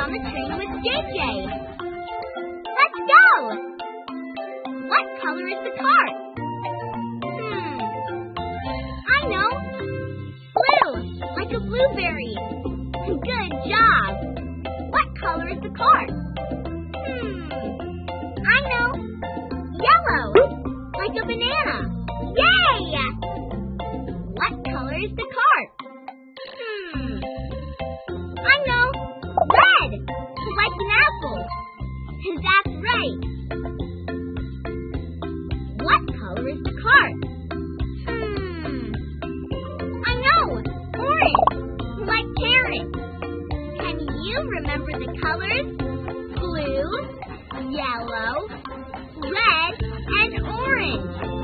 on the train with JJ. Let's go! What color is the cart? I know. Blue, like a blueberry. Good job. What color is the cart? I know. Yellow, like a banana. Yay! What color is the cart? I know. Red, like an apple. That's right. What color is the cart? I know. Orange, like carrot. Can you remember the colors? Blue, yellow, red, and orange.